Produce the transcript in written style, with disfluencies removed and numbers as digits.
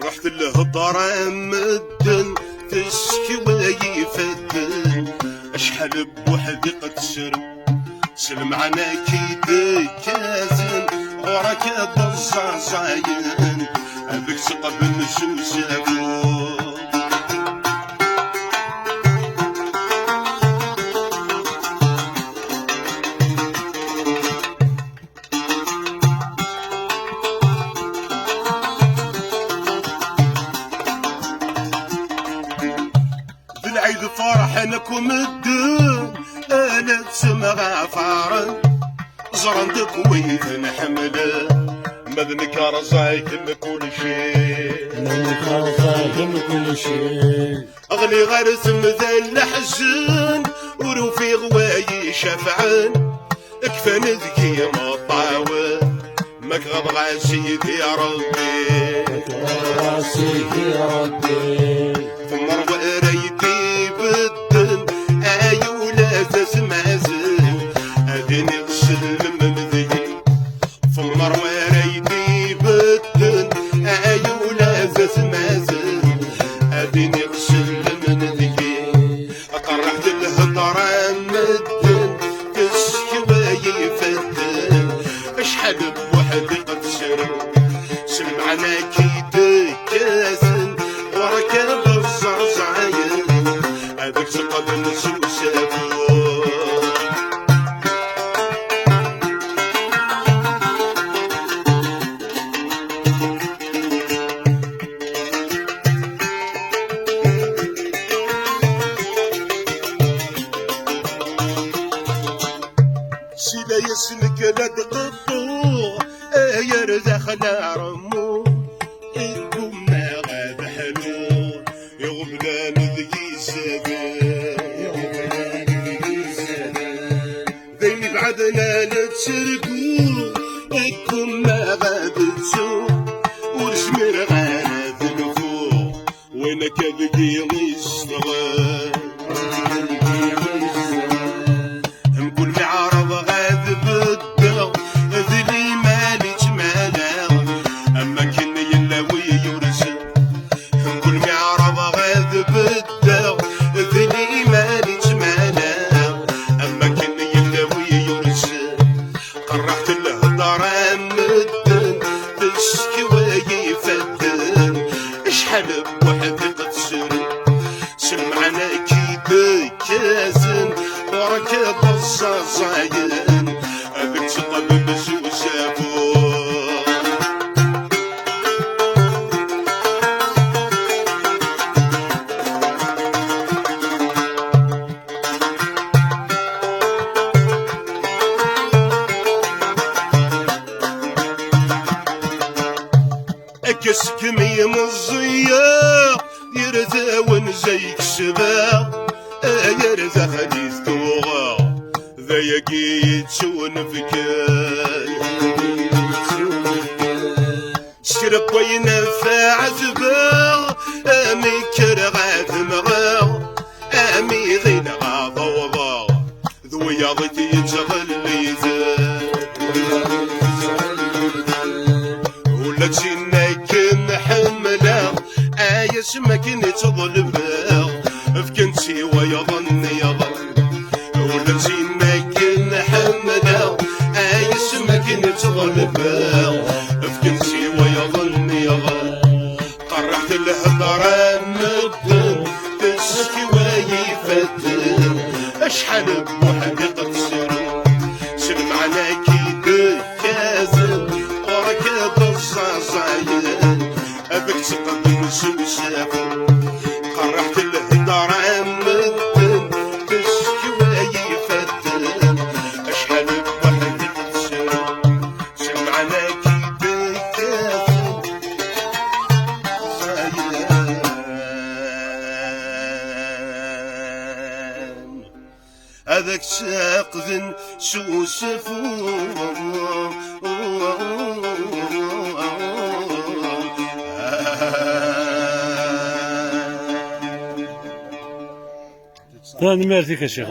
رحت الهضرة مدن تشكي ويفتن اشحال بوحدي قد سلم عنا كيدي كازن وراك الزعزعين ابيك تقبل نشوشافو بالعيد فرحنكم الدين انا تسمع فارن زرندك ويث نحمله مذنك رزايك كل شيء مذنك رزايك كل شيء اغلي غرس مثل حزن وروفي غواي شفعن اكفى نذكي مطاوى ماك غبغى سيدي يا ربي غبغى سيدي يا ربي ثمر وريتي بالدن ايولا تسمازن اديني غسل ممذي ثمر وريتي بالدن ايولا تسمازن اديني غسل ممذي قرحت الهضره مدن تشكي ويفتن اشحال بوحدي قد سلم على كيدي كاسن وركب الزعزعين ابيك تقبل نشوشافو سيلا يسلك لا تقطو يرزخ لا رمو إنكم ما غاب حلو يغبلان ذكي السبان ذيني بعدنا لا تشركو إنكم ما غاب تسو والشمر غانا ذنفو وينك بقي يشتغل نقول بعرض غاذ بالدغ ذلي مالي جمالا اما كني يلاوي يرسل نقول بعرض غاذ بالدغ ذلي مالي جمالا اما كني يلاوي يرسل قرحت الهضره مدن تشكي ويفتن اشحال بوحدي قد سلم على كيدي كازن وركب الزعزعين ابيك تقبل نشوشافو اكسكمي مزيه يرثاون زيك الشباب يرثى خليث توغا ذايقي يتسون فكاي شرب وينفع زباغ امي كرغا ثمغا امي غين غاضوضا ذوي ضيتي يتغل ليزا ولا تجيناك محمله ايش ما كنت تظلمها فكنتي ويظن ولا تجيناك محمله ايش ما كنت تظلمها فكنتي ويظن قرحت الهضره مدن تشكي ويفتن اشحال بوحدي قد سلم على كيدي كازن وركب الزعزعين ابيك تقبل نشوشافو قرحت الهضره مدن تشكي ويفتن اشحال بوحدي قد سلم على كيدي كازن زعزعين هذاك ساقذن سوسفو تنمرتك يا شيخ.